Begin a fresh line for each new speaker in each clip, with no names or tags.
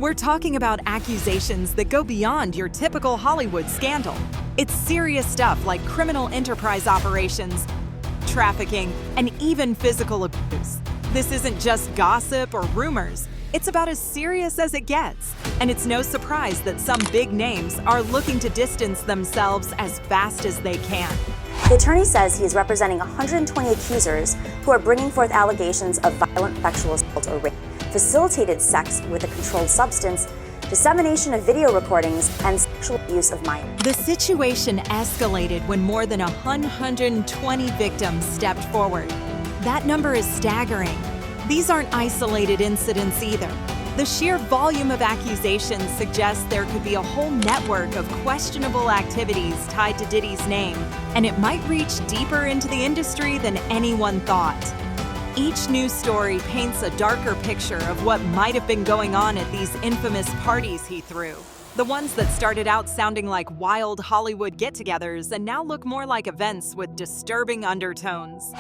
We're talking about accusations that go beyond your typical Hollywood scandal. It's serious stuff like criminal enterprise operations, trafficking, and even physical abuse. This isn't just gossip or rumors. It's about as serious as it gets. And it's no surprise that some big names are looking to distance themselves as fast as they can.
The attorney says he is representing 120 accusers who are bringing forth allegations of violent sexual assault or rape, facilitated sex with a controlled substance, dissemination of video recordings, and sexual abuse of minors.
The situation escalated when more than 120 victims stepped forward. That number is staggering. These aren't isolated incidents either. The sheer volume of accusations suggests there could be a whole network of questionable activities tied to Diddy's name, and it might reach deeper into the industry than anyone thought. Each news story paints a darker picture of what might have been going on at these infamous parties he threw. The ones that started out sounding like wild Hollywood get-togethers and now look more like events with disturbing undertones.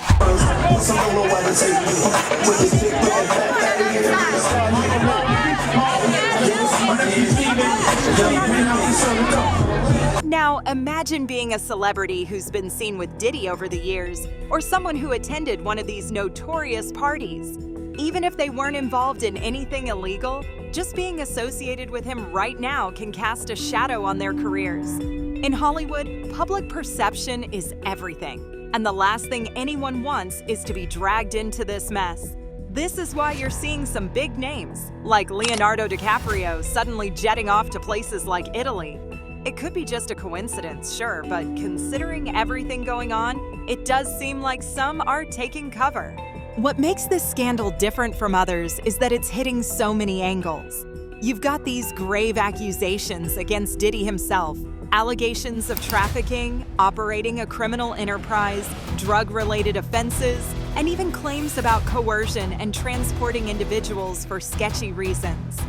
Now, imagine being a celebrity who's been seen with Diddy over the years, or someone who attended one of these notorious parties. Even if they weren't involved in anything illegal, just being associated with him right now can cast a shadow on their careers. In Hollywood, public perception is everything, and the last thing anyone wants is to be dragged into this mess. This is why you're seeing some big names, like Leonardo DiCaprio suddenly jetting off to places like Italy. It could be just a coincidence, sure, but considering everything going on, it does seem like some are taking cover. What makes this scandal different from others is that it's hitting so many angles. You've got these grave accusations against Diddy himself, allegations of trafficking, operating a criminal enterprise, drug-related offenses, and even claims about coercion and transporting individuals for sketchy reasons.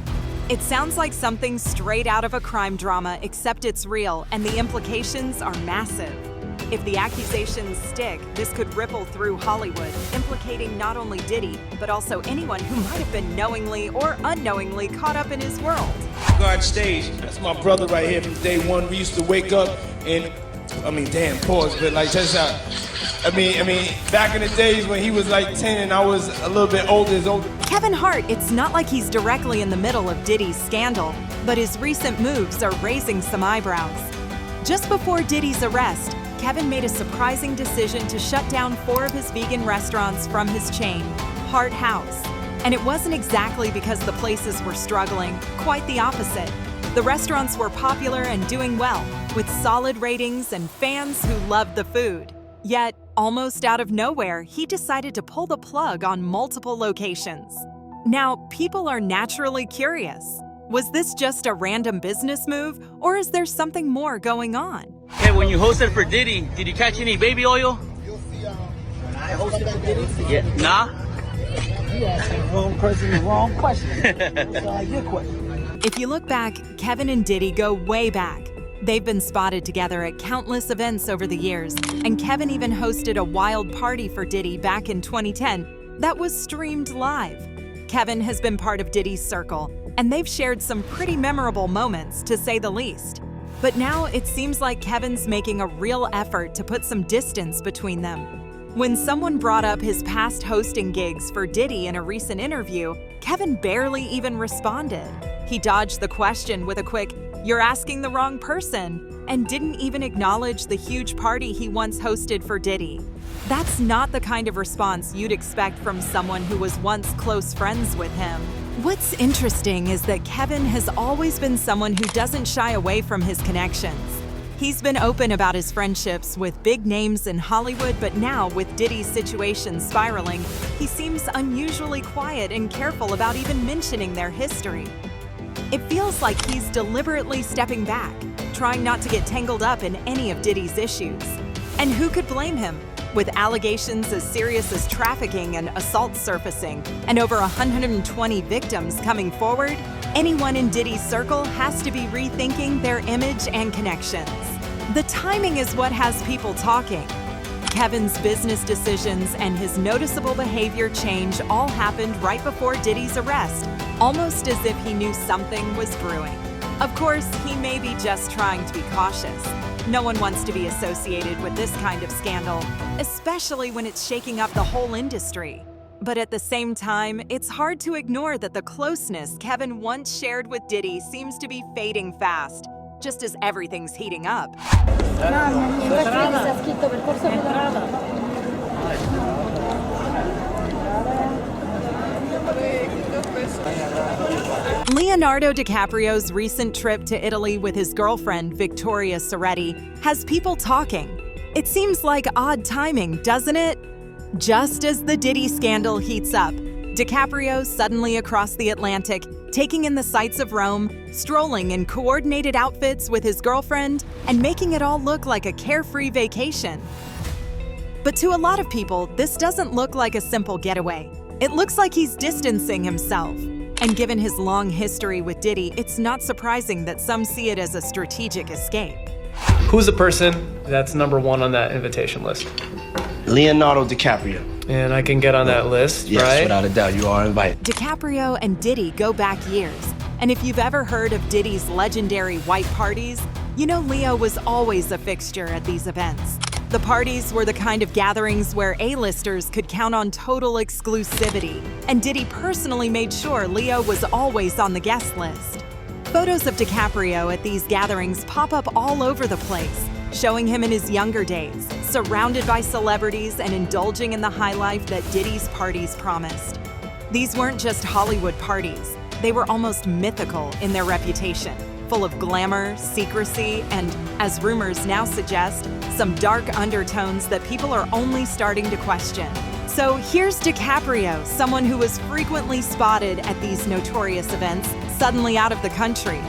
It sounds like something straight out of a crime drama, except it's real, and the implications are massive. If the accusations stick, this could ripple through Hollywood, implicating not only Diddy, but also anyone who might have been knowingly or unknowingly caught up in his world.
Guard stage, that's my brother right here from day one. We used to wake up and, pause, but like just how, back in the days when he was like 10 and I was a little bit older.
Kevin Hart, it's not like he's directly in the middle of Diddy's scandal, but his recent moves are raising some eyebrows. Just before Diddy's arrest, Kevin made a surprising decision to shut down 4 of his vegan restaurants from his chain, Hart House. And it wasn't exactly because the places were struggling, quite the opposite. The restaurants were popular and doing well, with solid ratings and fans who loved the food. Yet, almost out of nowhere, he decided to pull the plug on multiple locations. Now, people are naturally curious. Was this just a random business move, or is there something more going on?
Hey, when you hosted for Diddy, did you catch any baby oil?
When I hosted for Diddy?
Yeah. Nah?
You asking the wrong person the wrong question. That's your question.
If you look back, Kevin and Diddy go way back. They've been spotted together at countless events over the years, and Kevin even hosted a wild party for Diddy back in 2010 that was streamed live. Kevin has been part of Diddy's circle, and they've shared some pretty memorable moments, to say the least. But now it seems like Kevin's making a real effort to put some distance between them. When someone brought up his past hosting gigs for Diddy in a recent interview, Kevin barely even responded. He dodged the question with a quick, "You're asking the wrong person," and didn't even acknowledge the huge party he once hosted for Diddy. That's not the kind of response you'd expect from someone who was once close friends with him. What's interesting is that Kevin has always been someone who doesn't shy away from his connections. He's been open about his friendships with big names in Hollywood, but now with Diddy's situation spiraling, he seems unusually quiet and careful about even mentioning their history. It feels like he's deliberately stepping back, trying not to get tangled up in any of Diddy's issues. And who could blame him? With allegations as serious as trafficking and assault surfacing, and over 120 victims coming forward, anyone in Diddy's circle has to be rethinking their image and connections. The timing is what has people talking. Kevin's business decisions and his noticeable behavior change all happened right before Diddy's arrest, almost as if he knew something was brewing. Of course, he may be just trying to be cautious. No one wants to be associated with this kind of scandal, especially when it's shaking up the whole industry. But at the same time, it's hard to ignore that the closeness Kevin once shared with Diddy seems to be fading fast, just as everything's heating up. Leonardo DiCaprio's recent trip to Italy with his girlfriend, Victoria Soretti, has people talking. It seems like odd timing, doesn't it? Just as the Diddy scandal heats up, DiCaprio suddenly across the Atlantic, taking in the sights of Rome, strolling in coordinated outfits with his girlfriend, and making it all look like a carefree vacation. But to a lot of people, this doesn't look like a simple getaway. It looks like he's distancing himself. And given his long history with Diddy, it's not surprising that some see it as a strategic escape.
Who's the person that's number one on that invitation list?
Leonardo DiCaprio.
And I can get on that list,
Yes,
right?
without a doubt, you are invited.
DiCaprio and Diddy go back years. And if you've ever heard of Diddy's legendary white parties, you know Leo was always a fixture at these events. The parties were the kind of gatherings where A-listers could count on total exclusivity, and Diddy personally made sure Leo was always on the guest list. Photos of DiCaprio at these gatherings pop up all over the place, showing him in his younger days, surrounded by celebrities and indulging in the high life that Diddy's parties promised. These weren't just Hollywood parties, they were almost mythical in their reputation, full of glamour, secrecy, and, as rumors now suggest, some dark undertones that people are only starting to question. So here's DiCaprio, someone who was frequently spotted at these notorious events, suddenly out of the country.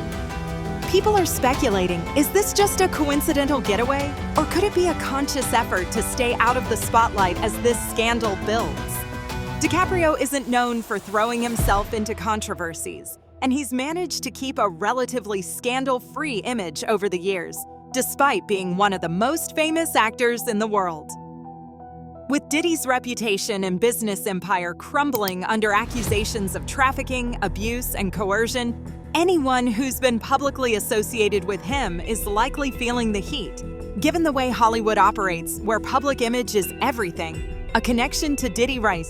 People are speculating, is this just a coincidental getaway? Or could it be a conscious effort to stay out of the spotlight as this scandal builds? DiCaprio isn't known for throwing himself into controversies, and he's managed to keep a relatively scandal-free image over the years, despite being one of the most famous actors in the world. With Diddy's reputation and business empire crumbling under accusations of trafficking, abuse, and coercion, anyone who's been publicly associated with him is likely feeling the heat. Given the way Hollywood operates, where public image is everything, a connection to Diddy right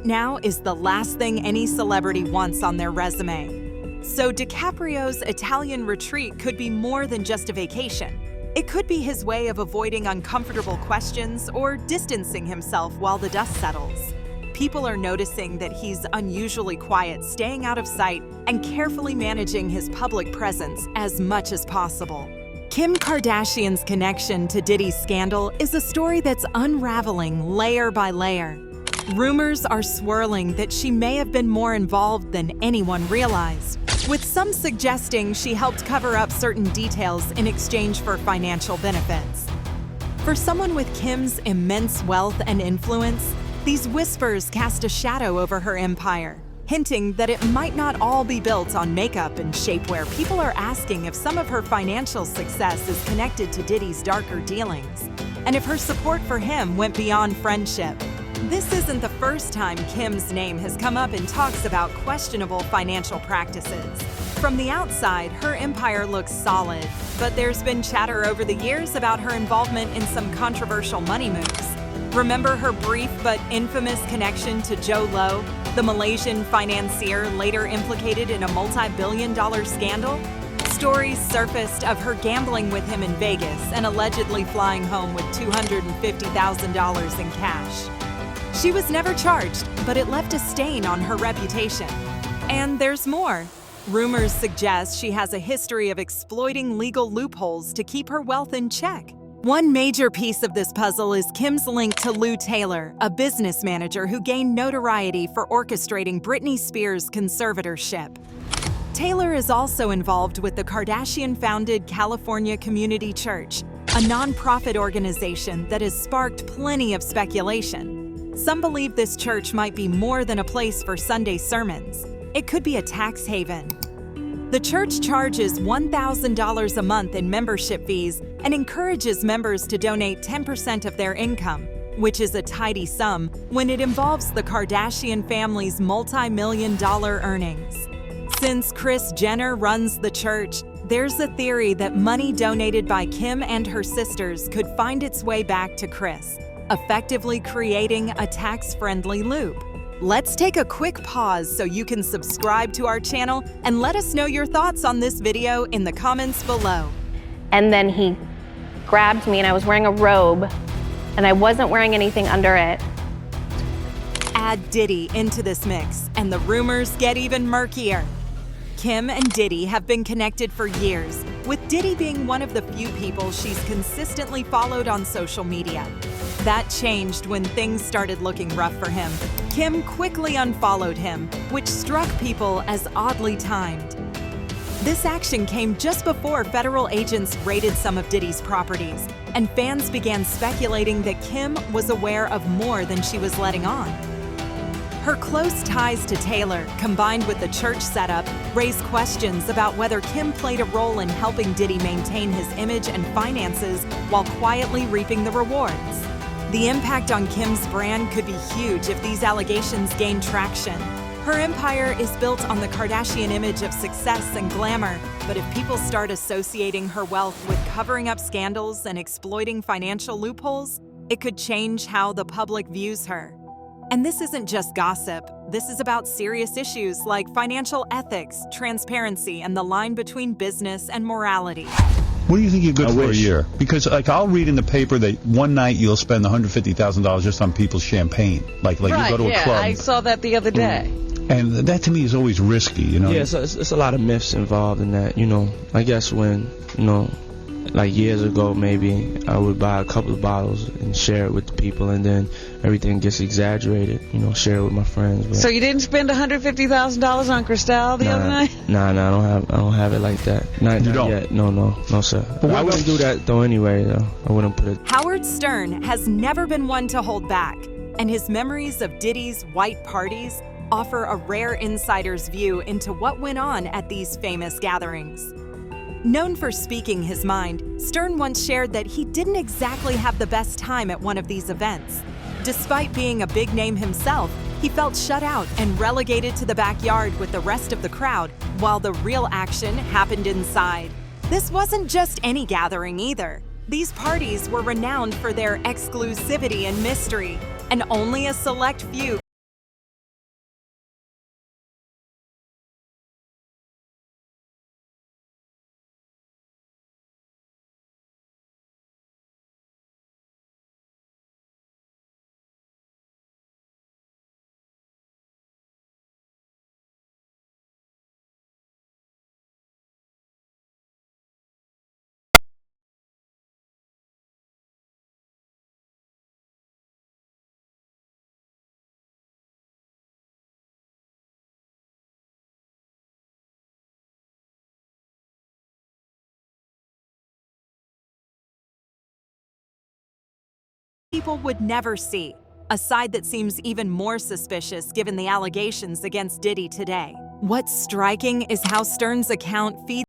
now is the last thing any celebrity wants on their resume. So DiCaprio's Italian retreat could be more than just a vacation. It could be his way of avoiding uncomfortable questions or distancing himself while the dust settles. People are noticing that he's unusually quiet, staying out of sight, and carefully managing his public presence as much as possible. Kim Kardashian's connection to Diddy's scandal is a story that's unraveling layer by layer. Rumors are swirling that she may have been more involved than anyone realized, with some suggesting she helped cover up certain details in exchange for financial benefits. For someone with Kim's immense wealth and influence, these whispers cast a shadow over her empire, hinting that it might not all be built on makeup and shapewear. People are asking if some of her financial success is connected to Diddy's darker dealings, and if her support for him went beyond friendship. This isn't the first time Kim's name has come up in talks about questionable financial practices. From the outside, her empire looks solid, but there's been chatter over the years about her involvement in some controversial money moves. Remember her brief but infamous connection to Joe Low, the Malaysian financier later implicated in a multi-billion-dollar scandal? Stories surfaced of her gambling with him in Vegas and allegedly flying home with $250,000 in cash. She was never charged, but it left a stain on her reputation. And there's more. Rumors suggest she has a history of exploiting legal loopholes to keep her wealth in check. One major piece of this puzzle is Kim's link to Lou Taylor, a business manager who gained notoriety for orchestrating Britney Spears' conservatorship. Taylor is also involved with the Kardashian-founded California Community Church, a nonprofit organization that has sparked plenty of speculation. Some believe this church might be more than a place for Sunday sermons. It could be a tax haven. The church charges $1,000 a month in membership fees and encourages members to donate 10% of their income. which is a tidy sum when it involves the Kardashian family's multi-million-dollar earnings. Since Kris Jenner runs the church, there's a theory that money donated by Kim and her sisters could find its way back to Kris, effectively creating a tax-friendly loop. Let's take a quick pause so you can subscribe to our channel and let us know your thoughts on this video in the comments below.
And then he grabbed me and I was wearing a robe and I wasn't wearing anything under it.
Add Diddy into this mix and the rumors get even murkier. Kim and Diddy have been connected for years, with Diddy being one of the few people she's consistently followed on social media. That changed when things started looking rough for him. Kim quickly unfollowed him, which struck people as oddly timed. This action came just before federal agents raided some of Diddy's properties, and fans began speculating that Kim was aware of more than she was letting on. Her close ties to Taylor, combined with the church setup, raised questions about whether Kim played a role in helping Diddy maintain his image and finances while quietly reaping the rewards. The impact on Kim's brand could be huge if these allegations gain traction. Her empire is built on the Kardashian image of success and glamour, but if people start associating her wealth with covering up scandals and exploiting financial loopholes, it could change how the public views her. And this isn't just gossip. This is about serious issues like financial ethics, transparency, and the line between business and morality.
What do you think you're good for a year? Because I'll read in the paper that one night you'll spend $150,000 just on people's champagne. Like
right,
you go to a club.
I saw that the other day.
And that to me is always risky, you know?
Yeah, so it's a lot of myths involved in that, you know. I guess when, you know, like years ago maybe, I would buy a couple of bottles and share it with the people, and then everything gets exaggerated, you know, share it with my friends. But
so you didn't spend $150,000 on Cristal the other night?
Nah, I don't have it like that. Not
don't?
yet. No, sir. But I wouldn't do that though anyway, though. I wouldn't put it.
Howard Stern has never been one to hold back, and his memories of Diddy's white parties offer a rare insider's view into what went on at these famous gatherings. Known for speaking his mind, Stern once shared that he didn't exactly have the best time at one of these events. Despite being a big name himself, he felt shut out and relegated to the backyard with the rest of the crowd, while the real action happened inside. This wasn't just any gathering either. These parties were renowned for their exclusivity and mystery, and only a select few people would never see, a side that seems even more suspicious given the allegations against Diddy today. What's striking is how Stern's account feeds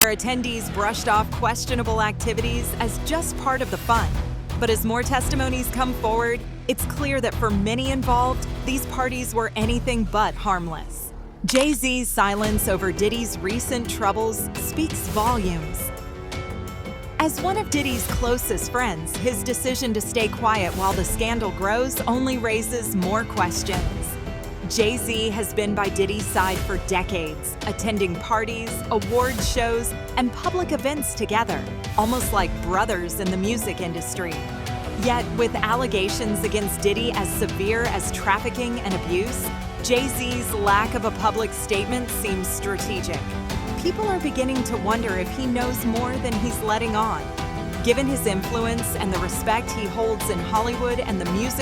where attendees brushed off questionable activities as just part of the fun. But as more testimonies come forward, it's clear that for many involved, these parties were anything but harmless. Jay-Z's silence over Diddy's recent troubles speaks volumes. As one of Diddy's closest friends, his decision to stay quiet while the scandal grows only raises more questions. Jay-Z has been by Diddy's side for decades, attending parties, award shows, and public events together, almost like brothers in the music industry. Yet, with allegations against Diddy as severe as trafficking and abuse, Jay-Z's lack of a public statement seems strategic. People are beginning to wonder if he knows more than he's letting on. Given his influence and the respect he holds in Hollywood and the music